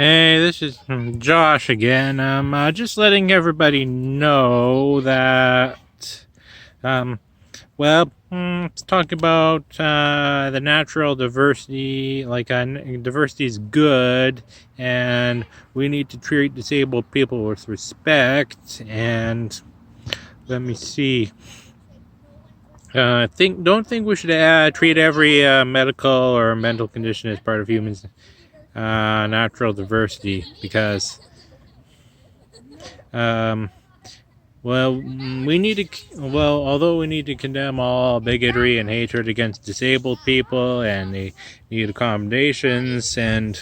Hey, this is Josh again. Just letting everybody know that, um, let's talk about the natural diversity. Diversity is good, and we need to treat disabled people with respect. And let me see. Don't think we should treat every medical or mental condition as part of humans' natural diversity because Um, although we need to condemn all bigotry and hatred against disabled people, and they need accommodations, and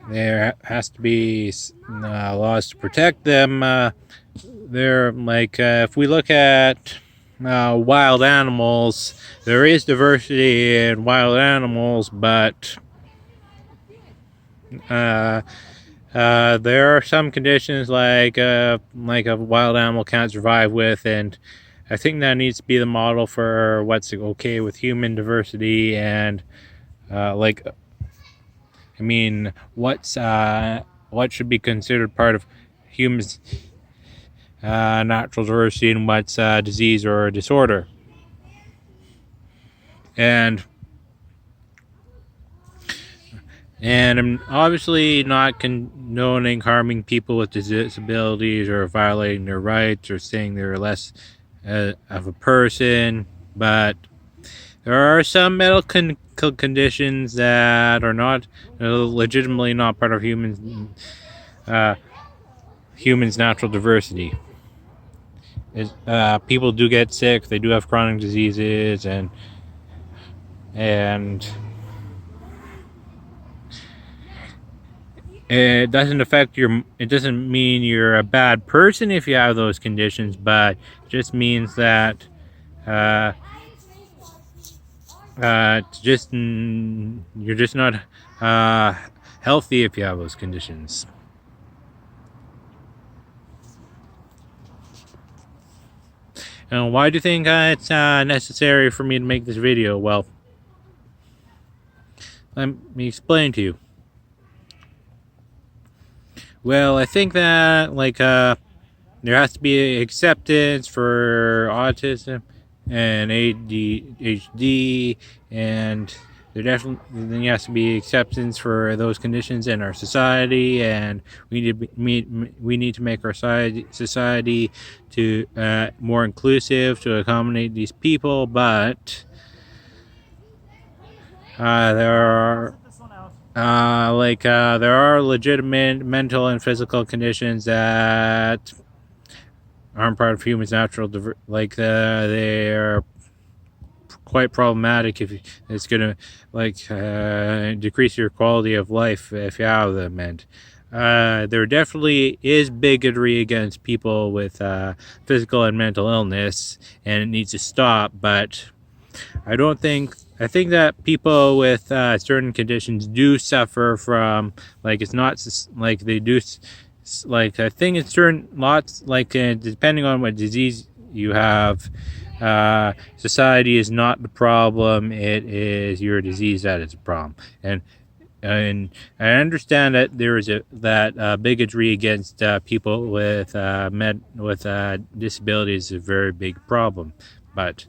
there has to be laws to protect them. If we look at wild animals, there is diversity in wild animals, but uh, there are some conditions like a wild animal can't survive with, and I think that needs to be the model for what's okay with human diversity. And what should be considered part of humans' natural diversity, and what's disease or disorder. And I'm obviously not condoning harming people with disabilities or violating their rights or saying they're less of a person, but there are some medical conditions that are not legitimately not part of humans' natural diversity. People do get sick. They do have chronic diseases, and it doesn't mean you're a bad person if you have those conditions, but it just means that you're just not healthy if you have those conditions. And why do you think it's necessary for me to make this video? Well, let me explain to you. Well, I think that there has to be acceptance for autism and ADHD, and there has to be acceptance for those conditions in our society, and we need to make our society to more inclusive to accommodate these people. But there are legitimate mental and physical conditions that aren't part of humans' natural they are quite problematic if it's gonna decrease your quality of life if you have them. And there definitely is bigotry against people with physical and mental illness, and it needs to stop. But I think that people with certain conditions do suffer from it's not like they do I think it's certain lots depending on what disease you have. Society is not the problem; it is your disease that is a problem. And I understand that there is bigotry against people with disabilities is a very big problem, but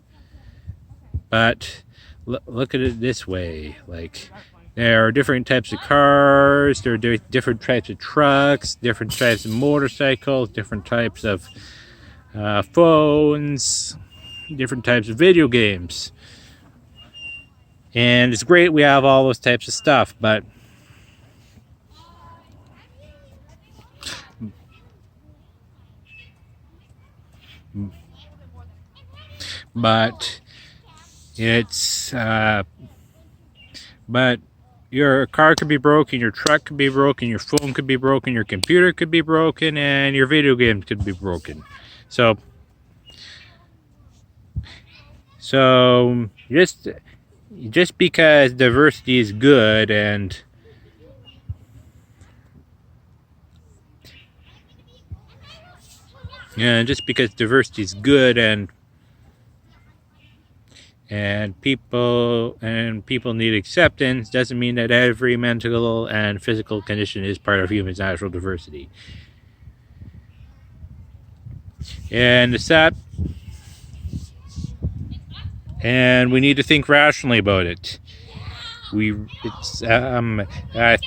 look at it this way: there are different types of cars, there are different types of trucks, different types of motorcycles, different types of phones, different types of video games. And it's great we have all those types of stuff, but it's but your car could be broken, your truck could be broken, your phone could be broken, your computer could be broken, and your video games could be broken. So just because diversity is good and just because diversity is good and people need acceptance doesn't mean that every mental and physical condition is part of human's natural diversity. And we need to think rationally about it. I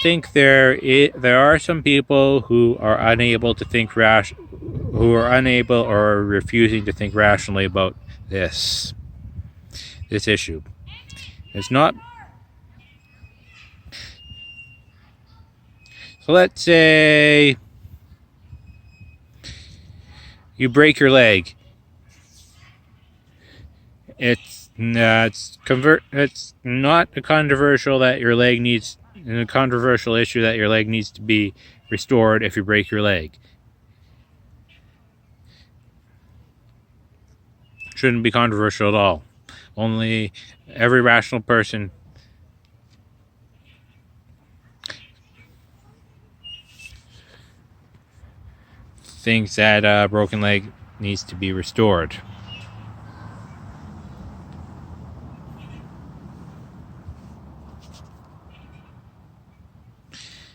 think there are some people who are unable to think who are unable or are refusing to think rationally about this issue. It's not. So let's say you break your leg. It's not a controversial that your leg needs a controversial issue that your leg needs to be restored if you break your leg. Shouldn't be controversial at all. Only every rational person thinks that a broken leg needs to be restored.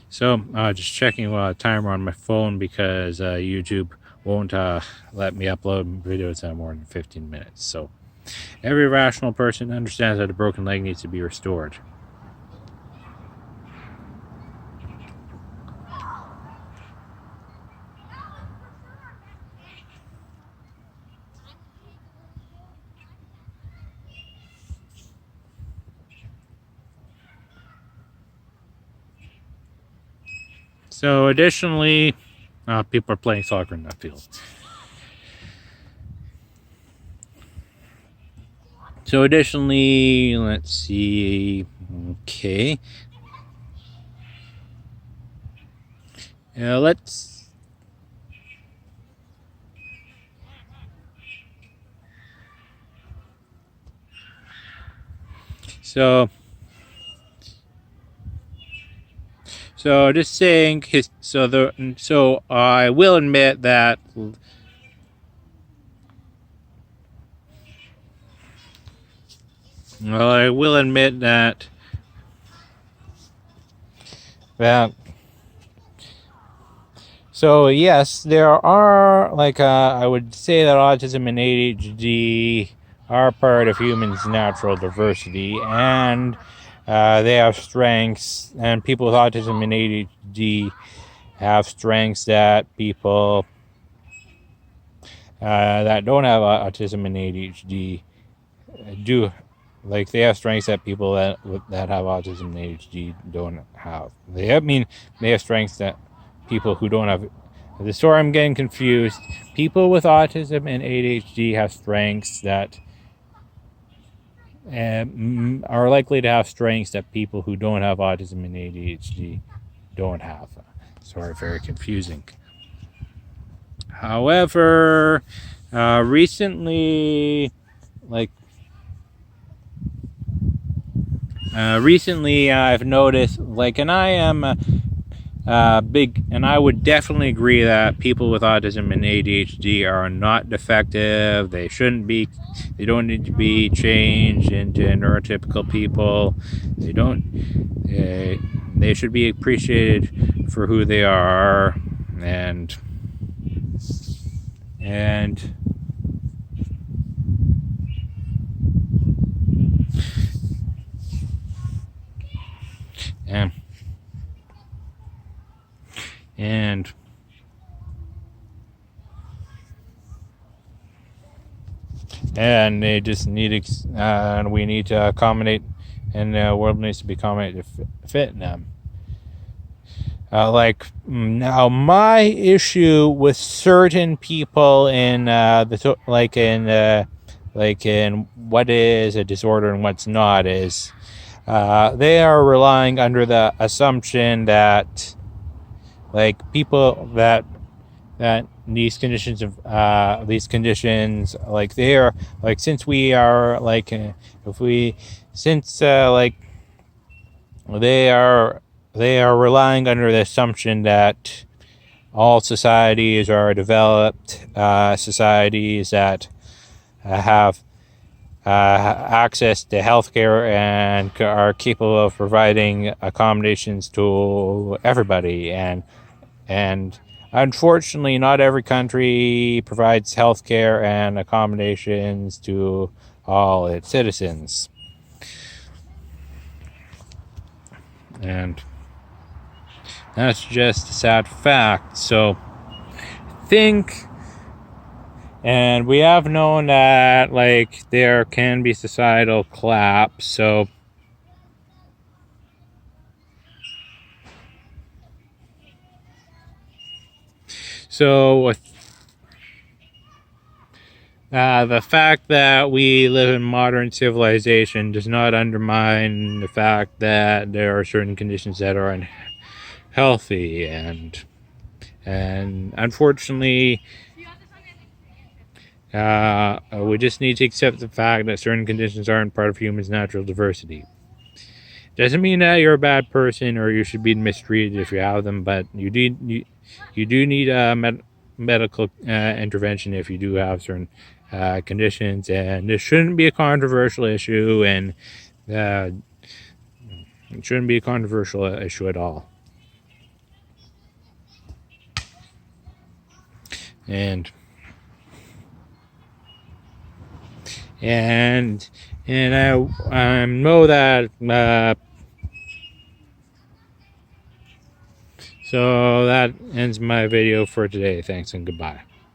So, just checking timer on my phone because YouTube won't let me upload videos that are more than 15 minutes. So, every rational person understands that a broken leg needs to be restored. So, additionally, people are playing soccer in that field. So, additionally, let's see. Okay. Let's. So just saying so I will admit that so yes, there are I would say that autism and ADHD are part of humans' natural diversity, and they have strengths, and people with autism and ADHD have strengths that people that don't have autism and ADHD do. Like, they have strengths that people that have autism and ADHD don't have. They have strengths that people who don't have. Sorry, I'm getting confused. People with autism and ADHD have strengths that are likely to have strengths that people who don't have autism and ADHD don't have. Sorry, very confusing. However, recently I've noticed, and I am big, and I would definitely agree that people with autism and ADHD are not defective. They shouldn't be. They don't need to be changed into neurotypical people. They should be appreciated for who they are, and they just need and we need to accommodate, and the world needs to be accommodated to fit them. Now, my issue with certain people in in what is a disorder and what's not is they are relying under the assumption that people that these conditions they are since we are they are relying under the assumption that all societies are developed societies that have access to healthcare and are capable of providing accommodations to everybody. And unfortunately, not every country provides healthcare and accommodations to all its citizens. And that's just a sad fact. So and we have known that like there can be societal collapse. So the fact that we live in modern civilization does not undermine the fact that there are certain conditions that are unhealthy, and unfortunately, we just need to accept the fact that certain conditions aren't part of humans' natural diversity. Doesn't mean that you're a bad person or you should be mistreated if you have them, but you do need a medical intervention if you do have certain conditions, and this shouldn't be a controversial issue, and it shouldn't be a controversial issue at all. And I know that so that ends my video for today. Thanks and goodbye.